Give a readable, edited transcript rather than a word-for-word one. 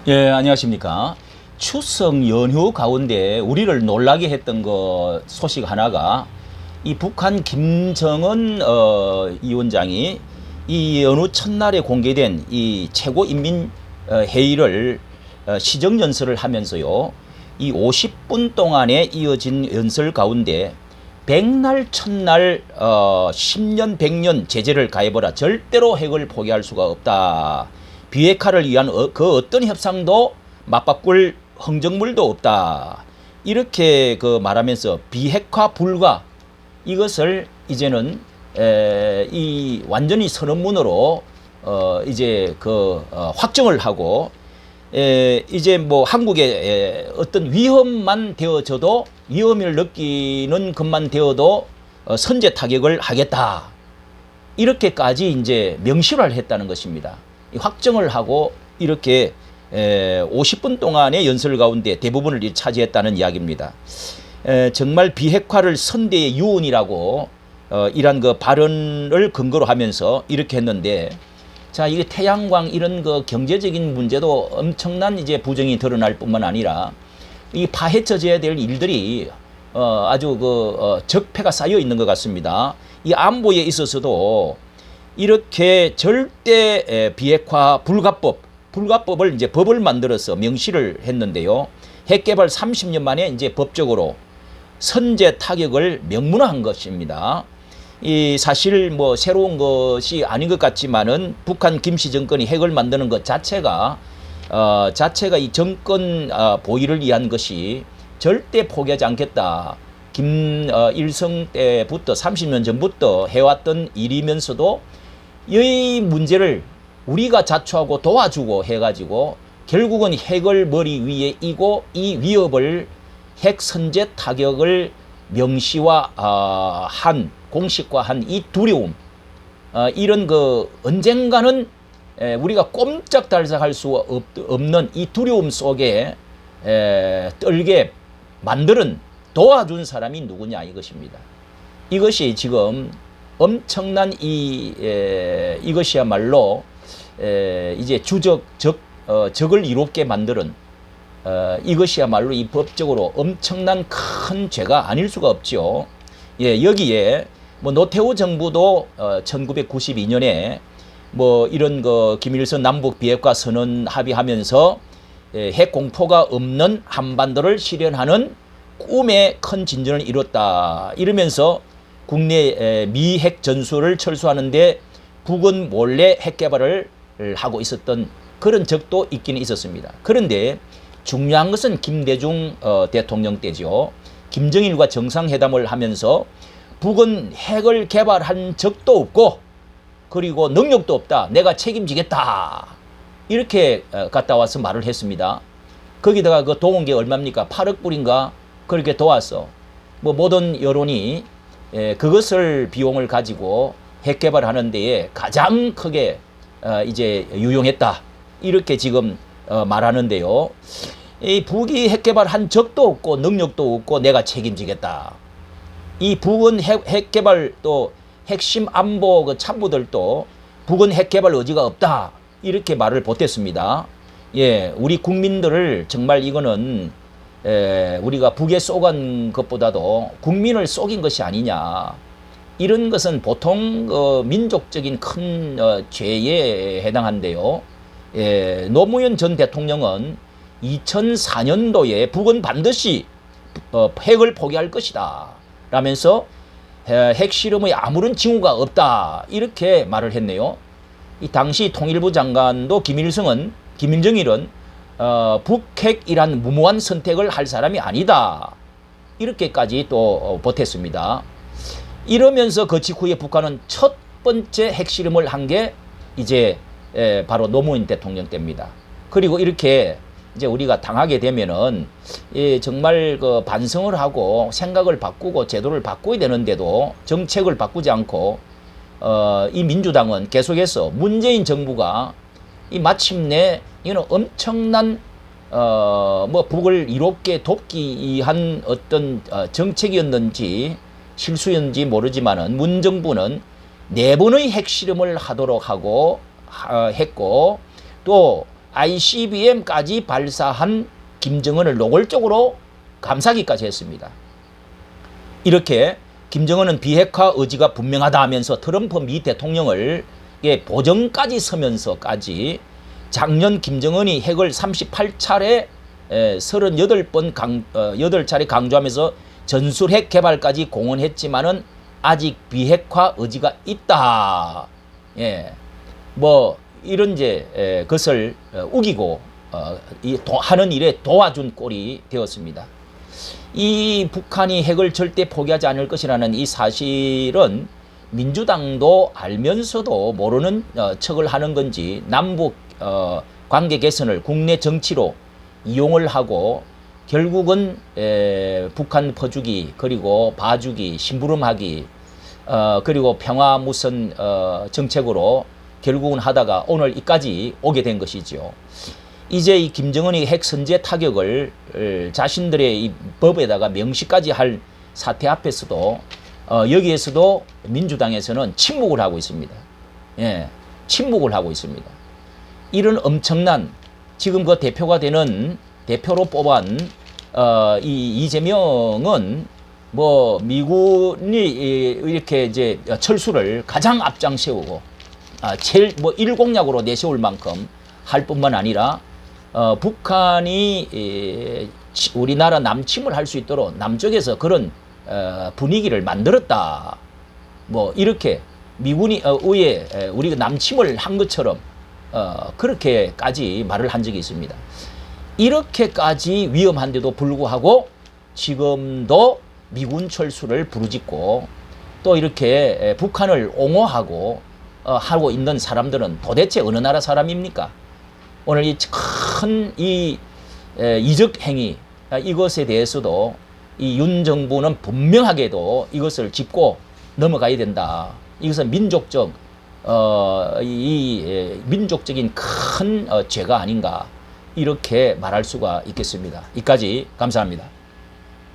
예, 안녕하십니까. 추석 연휴 가운데 우리를 놀라게 했던 거 소식 하나가 이 북한 김정은 위원장이 이 연휴 첫날에 공개된 이 최고인민 회의를 시정 연설을 하면서요. 이 50분 동안에 이어진 연설 가운데 백날 첫날 10년 100년 제재를 가해보라. 절대로 핵을 포기할 수가 없다. 비핵화를 위한 그 어떤 협상도 맞바꿀 흥정물도 없다. 이렇게 말하면서 비핵화 불가 이것을 이제는 이 완전히 선언문으로 이제 확정을 하고 이제 뭐 한국에 어떤 위험만 되어져도 위험을 느끼는 것만 되어도 선제 타격을 하겠다. 이렇게까지 이제 명시를 했다는 것입니다. 확정을 하고 이렇게 50분 동안의 연설 가운데 대부분을 차지했다는 이야기입니다. 정말 비핵화를 선대의 유언이라고 이란 그 발언을 근거로 하면서 이렇게 했는데, 자, 이게 태양광 이런 그 경제적인 문제도 엄청난 이제 부정이 드러날 뿐만 아니라 이 파헤쳐져야 될 일들이 아주 적폐가 쌓여 있는 것 같습니다. 이 안보에 있어서도 이렇게 절대 비핵화 불가법을 이제 법을 만들어서 명시를 했는데요. 핵 개발 30년 만에 이제 법적으로 선제 타격을 명문화한 것입니다. 이 사실 뭐 새로운 것이 아닌 것 같지만은 북한 김씨 정권이 핵을 만드는 것 자체가 이 정권 보위를 위한 것이 절대 포기하지 않겠다. 김일성 때부터 30년 전부터 해왔던 일이면서도 이 문제를 우리가 자초하고 도와주고 해가지고 결국은 핵을 머리 위에 이고 이 위협을 핵 선제 타격을 명시화한 공식화한 이 두려움, 이런 언젠가는 우리가 꼼짝달싹할 수 없는 이 두려움 속에 떨게 만드는 도와준 사람이 누구냐 이것입니다. 이것이 지금 엄청난 이것이야말로 이제 적을 이롭게 만드는 이것이야말로 이 법적으로 엄청난 큰 죄가 아닐 수가 없죠. 예, 여기에 뭐 노태우 정부도 1992년에 뭐 이런 김일성 남북 비핵화 선언 합의하면서 핵 공포가 없는 한반도를 실현하는 꿈의 큰 진전을 이뤘다. 이러면서 국내 미핵 전술을 철수하는데 북은 몰래 핵 개발을 하고 있었던 그런 적도 있기는 있었습니다. 그런데 중요한 것은 김대중 대통령 때죠. 김정일과 정상회담을 하면서 북은 핵을 개발한 적도 없고 그리고 능력도 없다. 내가 책임지겠다. 이렇게 갔다 와서 말을 했습니다. 거기다가 도운 게 얼마입니까? 8억 불인가? 그렇게 도왔어. 뭐 모든 여론이 그것을 비용을 가지고 핵 개발하는 데에 가장 크게 이제 유용했다. 이렇게 지금 말하는데요. 이 북이 핵 개발한 적도 없고 능력도 없고 내가 책임지겠다. 이 북은 핵 개발 또 핵심 안보 참모들도 북은 핵 개발 의지가 없다. 이렇게 말을 보탰습니다. 예, 우리 국민들을 정말 이거는 우리가 북에 쏘간 것보다도 국민을 속인 것이 아니냐. 이런 것은 보통 민족적인 큰 죄에 해당한데요. 예, 노무현 전 대통령은 2004년도에 북은 반드시 핵을 포기할 것이다 라면서 핵실험의 아무런 징후가 없다 이렇게 말을 했네요. 이 당시 통일부 장관도 김일정일은 북핵이란 무모한 선택을 할 사람이 아니다 이렇게까지 또 보탰습니다. 이러면서 그 직후에 북한은 첫 번째 핵실험을 한 게 이제 바로 노무현 대통령 때입니다. 그리고 이렇게 이제 우리가 당하게 되면은 정말 반성을 하고 생각을 바꾸고 제도를 바꿔야 되는데도 정책을 바꾸지 않고 이 민주당은 계속해서 문재인 정부가 이 마침내 이는 엄청난 뭐 북을 이롭게 돕기 위한 어떤 정책이었는지 실수였는지 모르지만은 문 정부는 4번의 핵실험을 하도록 하고 했고 또 ICBM까지 발사한 김정은을 노골적으로 감싸기까지 했습니다. 이렇게 김정은은 비핵화 의지가 분명하다 하면서 트럼프 미 대통령을 보정까지 서면서까지 작년 김정은이 핵을 38차례 38차례 강조하면서 전술핵 개발까지 공언했지만은 아직 비핵화 의지가 있다. 예. 뭐 이런 것을 우기고 하는 일에 도와준 꼴이 되었습니다. 이 북한이 핵을 절대 포기하지 않을 것이라는 이 사실은 민주당도 알면서도 모르는 척을 하는 건지 남북 관계 개선을 국내 정치로 이용을 하고 결국은 북한 퍼주기 그리고 봐주기 심부름하기 그리고 평화무선 정책으로 결국은 하다가 오늘 이까지 오게 된 것이죠. 이제 이 김정은이 핵 선제 타격을 자신들의 이 법에다가 명시까지 할 사태 앞에서도 여기에서도 민주당에서는 침묵을 하고 있습니다. 예, 침묵을 하고 있습니다. 이런 엄청난 지금 그 대표가 되는 대표로 뽑은 이 이재명은 뭐 미군이 이렇게 이제 철수를 가장 앞장 세우고 제일 뭐 일공약으로 내세울 만큼 할 뿐만 아니라 북한이 우리나라 남침을 할 수 있도록 남쪽에서 그런 분위기를 만들었다. 뭐 이렇게 미군이 의회 우리가 남침을 한 것처럼 그렇게까지 말을 한 적이 있습니다. 이렇게까지 위험한데도 불구하고 지금도 미군 철수를 부르짖고 또 이렇게 북한을 옹호하고 하고 있는 사람들은 도대체 어느 나라 사람입니까? 오늘 이 큰 이적 행위 이것에 대해서도 이 윤 정부는 분명하게도 이것을 짚고 넘어가야 된다. 이것은 민족적인 큰 죄가 아닌가 이렇게 말할 수가 있겠습니다. 이까지 감사합니다.